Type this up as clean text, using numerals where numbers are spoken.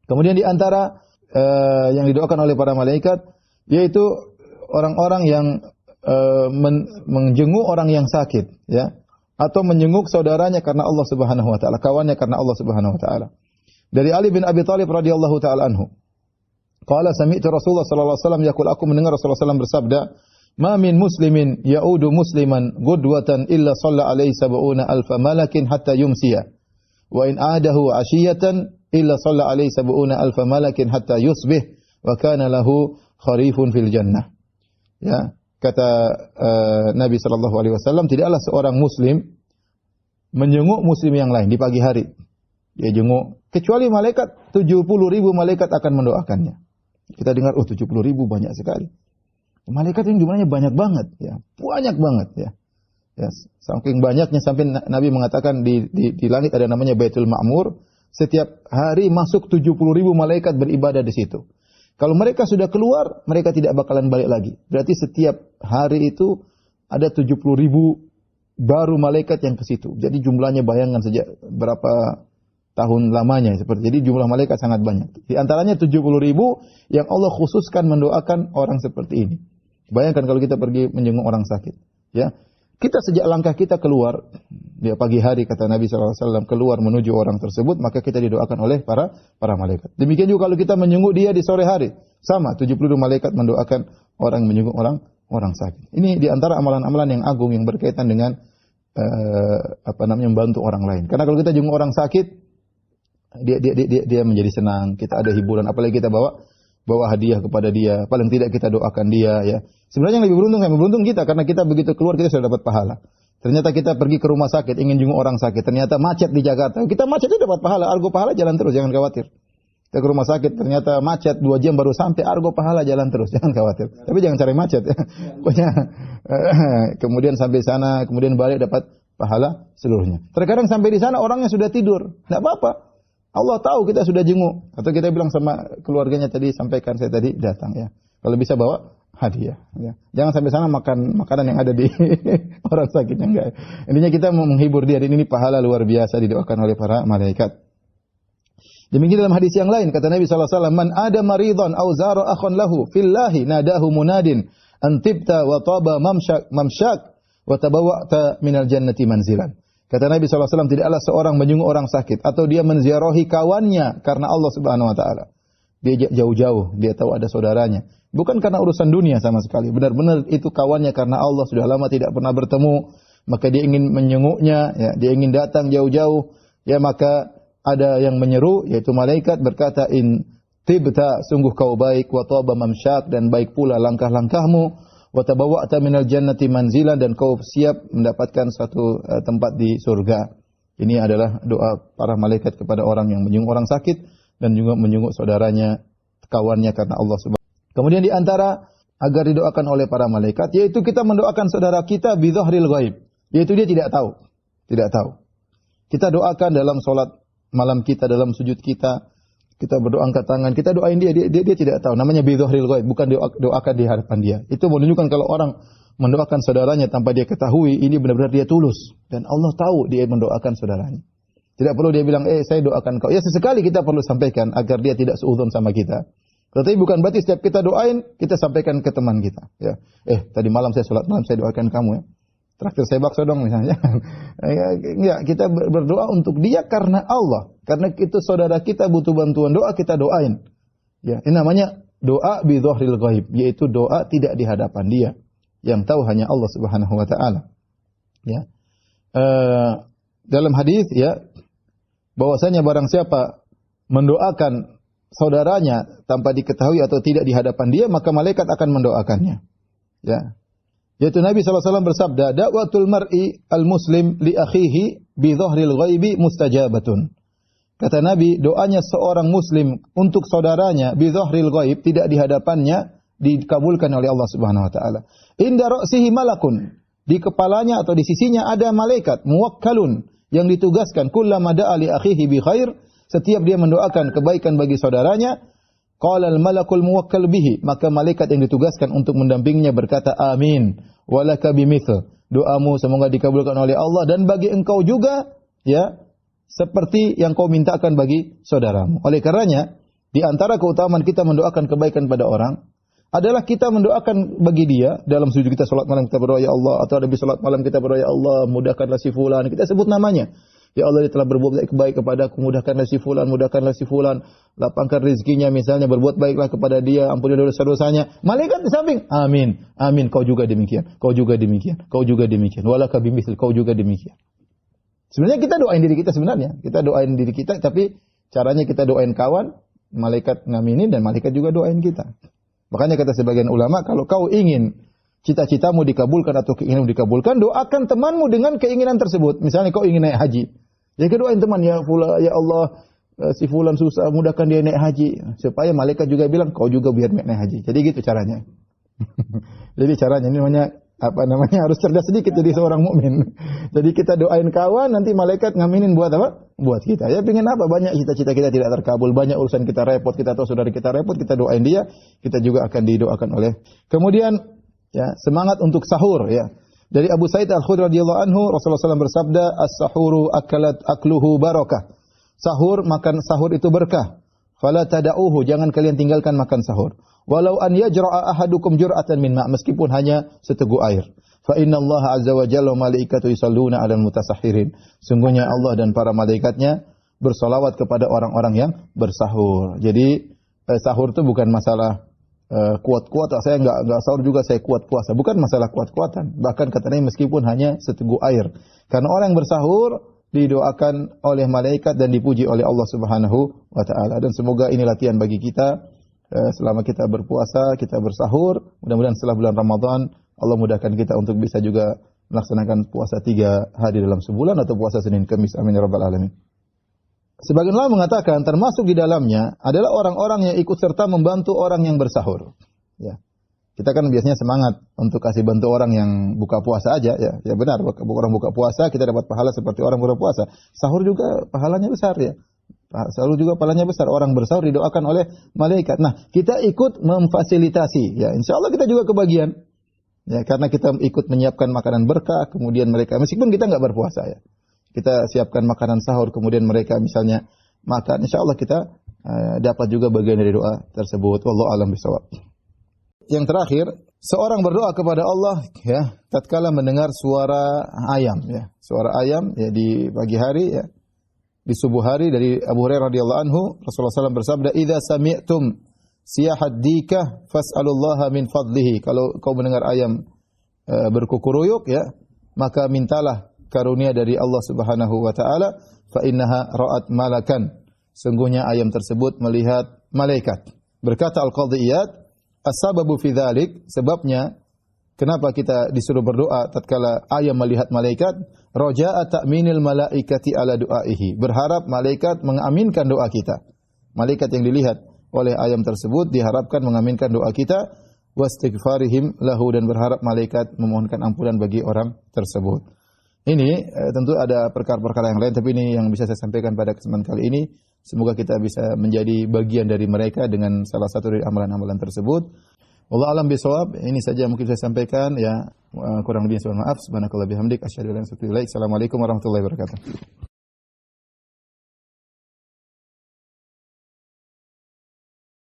Kemudian di antara yang didoakan oleh para malaikat yaitu orang-orang yang menjenguk orang yang sakit, ya, atau menjenguk saudaranya karena Allah Subhanahu wa taala, kawannya karena Allah Subhanahu wa taala. Dari Ali bin Abi Thalib radhiyallahu taala anhu. Qala sami'tu Rasulullah sallallahu alaihi wasallam yaqul, aku mendengar Rasulullah sallallahu bersabda, "Ma min muslimin ya'udu musliman gudwatan illa shalla alaihi sab'una alfa malakin hatta yumsiya. Wa in adahu 'ashiyatan illa shalla alaihi sab'una alfa malakin hatta yusbih wa kana lahu kharifun fil jannah." Ya, kata Nabi sallallahu alaihi wasallam, tidaklah seorang muslim menjenguk muslim yang lain di pagi hari. Dia jenguk kecuali malaikat 70.000 malaikat akan mendoakannya. Kita dengar 70.000 banyak sekali. Malaikat yang jumlahnya banyak banget, ya. Banyak banget, ya. Ya, saking banyaknya sampai Nabi mengatakan di langit ada namanya Baitul Ma'mur, setiap hari masuk 70.000 malaikat beribadah di situ. Kalau mereka sudah keluar, mereka tidak bakalan balik lagi. Berarti setiap hari itu ada 70.000 baru malaikat yang ke situ. Jadi jumlahnya bayangkan sejak berapa tahun lamanya seperti. Jadi jumlah malaikat sangat banyak. Di antaranya 70.000 yang Allah khususkan mendoakan orang seperti ini. Bayangkan kalau kita pergi menjenguk orang sakit, ya. Kita sejak langkah kita keluar, ya, pagi hari kata Nabi SAW keluar menuju orang tersebut, maka kita didoakan oleh para malaikat. Demikian juga kalau kita menjenguk dia di sore hari, sama 70 malaikat mendoakan orang menjenguk orang sakit. Ini di antara amalan-amalan yang agung yang berkaitan dengan membantu orang lain. Karena kalau kita jenguk orang sakit, dia menjadi senang, kita ada hiburan, apalagi kita bawa hadiah kepada dia, paling tidak kita doakan dia, ya. Sebenarnya yang lebih beruntung kita, karena kita begitu keluar kita sudah dapat pahala. Ternyata kita pergi ke rumah sakit ingin jenguk orang sakit, ternyata macet di Jakarta. Kita macet itu dapat pahala, argo pahala jalan terus, jangan khawatir. Kita ke rumah sakit ternyata macet 2 jam baru sampai, argo pahala jalan terus, jangan khawatir. Tapi jangan cari macet, ya. Pokoknya kemudian sampai sana, kemudian balik dapat pahala seluruhnya. Terkadang sampai di sana orangnya sudah tidur, enggak apa-apa. Allah tahu kita sudah jenguk, atau kita bilang sama keluarganya tadi, sampaikan saya tadi datang, ya. Kalau bisa bawa hadiah, ya. Jangan sampai sana makan makanan yang ada di orang sakitnya, enggak. Intinya kita mau menghibur dia, dan ini pahala luar biasa didoakan oleh para malaikat. Demikian dalam hadis yang lain kata Nabi sallallahu alaihi wasallam, "Man ada maridan aw zara akhan lahu fillahi nadahu munadin an tibta wa taba mamsyak wa tabawwa'ta minal jannati manzilan." Kata Nabi SAW, tidaklah seorang menjenguk orang sakit atau dia menziarahi kawannya karena Allah Subhanahu wa taala. Dia jauh-jauh, dia tahu ada saudaranya. Bukan karena urusan dunia sama sekali. Benar-benar itu kawannya karena Allah, sudah lama tidak pernah bertemu, maka dia ingin menjenguknya, ya, dia ingin datang jauh-jauh, ya, maka ada yang menyeru yaitu malaikat berkata, "In tibta, sungguh kau baik, wa taba mamsyak, dan baik pula langkah-langkahmu. Wa tabawwa'ta minal jannati manzilan, dan kau siap mendapatkan suatu tempat di surga." Ini adalah doa para malaikat kepada orang yang menjenguk orang sakit dan juga menjenguk saudaranya, kawannya karena Allah Subhanahu. Kemudian di antara agar didoakan oleh para malaikat yaitu kita mendoakan saudara kita bi dhahril ghaib, yaitu dia tidak tahu. Tidak tahu. Kita doakan dalam salat malam kita, dalam sujud kita. Kita berdoa angkat tangan, kita doain dia tidak tahu. Namanya bi dhahril ghaib, bukan doakan di hadapan dia. Itu menunjukkan kalau orang mendoakan saudaranya tanpa dia ketahui, ini benar-benar dia tulus. Dan Allah tahu dia mendoakan saudaranya. Tidak perlu dia bilang, saya doakan kau. Ya, sesekali kita perlu sampaikan agar dia tidak seuzon sama kita. Tetapi bukan berarti setiap kita doain, kita sampaikan ke teman kita. Ya, tadi malam saya sholat malam, saya doakan kamu, ya. Traktir saya bakso dong misalnya. Ya, kita berdoa untuk dia karena Allah. Karena itu saudara kita butuh bantuan doa, kita doain. Ya, ini namanya doa bi dhahril ghaib, yaitu doa tidak di hadapan dia. Yang tahu hanya Allah Subhanahu wa taala. Ya. Dalam hadis, ya, bahwasanya barang siapa mendoakan saudaranya tanpa diketahui atau tidak di hadapan dia, maka malaikat akan mendoakannya. Ya. Yaitu Nabi SAW bersabda, "Da'watul mar'i al-muslim li akhihi bi dhahril ghaibi mustajabatun." Kata Nabi, doanya seorang muslim untuk saudaranya bi dhahril ghaib, tidak di hadapannya, dikabulkan oleh Allah Subhanahu wa taala. Inda ra'sihi malakun, di kepalanya atau di sisinya ada malaikat muwakkalun yang ditugaskan kullama da'a li akhihi bi khair, setiap dia mendoakan kebaikan bagi saudaranya, qala al-malakul muwakkal bihi, maka malaikat yang ditugaskan untuk mendampinginya berkata, "Amin, walaka bimithl." Doamu semoga dikabulkan oleh Allah dan bagi engkau juga, ya, seperti yang kau mintakan bagi saudaramu. Oleh karenanya, Di antara keutamaan kita mendoakan kebaikan pada orang adalah kita mendoakan bagi dia dalam sujud kita salat malam kita berdoa ya Allah, atau habis salat malam kita berdoa ya Allah mudahkanlah si fulan, kita sebut namanya. Ya Allah, dia telah berbuat baik kepadaku, mudahkanlah si fulan, mudahkanlah si fulan, lapangkan rezekinya misalnya, berbuat baiklah kepada dia, ampuni dosa-dosanya. Malaikat di samping, amin, amin, kau juga demikian, kau juga demikian, kau juga demikian, walaka bimithil, kau juga demikian. Sebenarnya kita doain diri kita sebenarnya, kita doain diri kita, tapi caranya kita doain kawan, malaikat ngaminin dan malaikat juga doain kita. Makanya kata sebagian ulama, kalau kau ingin cita-citamu dikabulkan atau keinginanmu dikabulkan, doakan temanmu dengan keinginan tersebut. Misalnya kau ingin naik haji, ya doain teman, ya Allah, si fulan susah, mudahkan dia naik haji, supaya malaikat juga bilang kau juga biar naik haji. Jadi gitu caranya. Jadi caranya ini namanya harus cerdas sedikit jadi seorang mukmin. Jadi kita doain kawan, nanti malaikat ngaminin buat apa? Buat kita. Ya pengen apa? Banyak cita-cita kita tidak terkabul, banyak urusan kita repot, kita tahu saudara kita repot, kita doain dia, kita juga akan didoakan oleh. Kemudian ya, semangat untuk sahur ya. Dari Abu Sa'id Al-Khudri radhiyallahu anhu, Rasulullah SAW bersabda, "As-sahuru akluhu barakah." Sahur, makan sahur itu berkah. Fala tada'uhu, jangan kalian tinggalkan makan sahur. Walau an yajra'a ahadukum jur'atan min ma', meskipun hanya seteguk air. Fa innallaha azza wa jalla wa malaikatu yusalluna 'alal mutasahhirin. Sungguhnya Allah dan para malaikatnya bersolawat kepada orang-orang yang bersahur. Jadi sahur itu bukan masalah kuat-kuat, saya enggak sahur juga saya kuat puasa. Bukan masalah kuat-kuatan. Bahkan katanya meskipun hanya seteguk air. Karena orang yang bersahur didoakan oleh malaikat dan dipuji oleh Allah Subhanahu wa taala. Dan semoga ini latihan bagi kita selama kita berpuasa, kita bersahur. Mudah-mudahan setelah bulan Ramadan Allah mudahkan kita untuk bisa juga melaksanakan puasa 3 hari dalam sebulan atau puasa Senin Kamis. Amin ya rabbal alamin. Sebagian ulama mengatakan termasuk di dalamnya adalah orang-orang yang ikut serta membantu orang yang bersahur. Ya. Kita kan biasanya semangat untuk kasih bantu orang yang buka puasa aja ya. Ya benar, orang buka puasa kita dapat pahala seperti orang buka puasa. Sahur juga pahalanya besar ya. Sahur juga pahalanya besar. Orang bersahur didoakan oleh malaikat. Nah, kita ikut memfasilitasi ya. Insyaallah kita juga kebagian. Ya, karena kita ikut menyiapkan makanan berkah, kemudian mereka meskipun kita enggak berpuasa ya. Kita siapkan makanan sahur, kemudian mereka misalnya makan, insyaallah kita dapat juga bagian dari doa tersebut. Wallahu a'lam bishawab. Yang terakhir, seorang berdoa kepada Allah ya, tatkala mendengar suara ayam ya. Suara ayam ya di pagi hari ya. Di subuh hari dari Abu Hurairah radhiyallahu anhu, Rasulullah SAW bersabda, "Idza sami'tum siyahad dikah fas'alullaha min fadlihi." Kalau kau mendengar ayam berkukuruyuk ya, maka mintalah karunia dari Allah Subhanahu wa taala, fa innaha ra'at malakan. Sungguhnya ayam tersebut melihat malaikat. Berkata Al-Qadhi Iyad, as-sababu fi dzalik, sebabnya kenapa kita disuruh berdoa tatkala ayam melihat malaikat, raja'a ta'minil malaikati ala du'aihi, berharap malaikat mengaminkan doa kita. Malaikat yang dilihat oleh ayam tersebut diharapkan mengaminkan doa kita, wastighfarihim lahu, dan berharap malaikat memohonkan ampunan bagi orang tersebut. Ini tentu ada perkara-perkara yang lain, tapi ini yang bisa saya sampaikan pada kesempatan kali ini. Semoga kita bisa menjadi bagian dari mereka dengan salah satu dari amalan-amalan tersebut. Wallahu a'lam bishawab. Ini saja yang mungkin saya sampaikan ya. Kurang lebihnya mohon maaf. Subhanakallah bihamdik asyhadu an la ilaha illa anta astaghfiruka wa atubu ilaik. Assalamualaikum warahmatullahi wabarakatuh.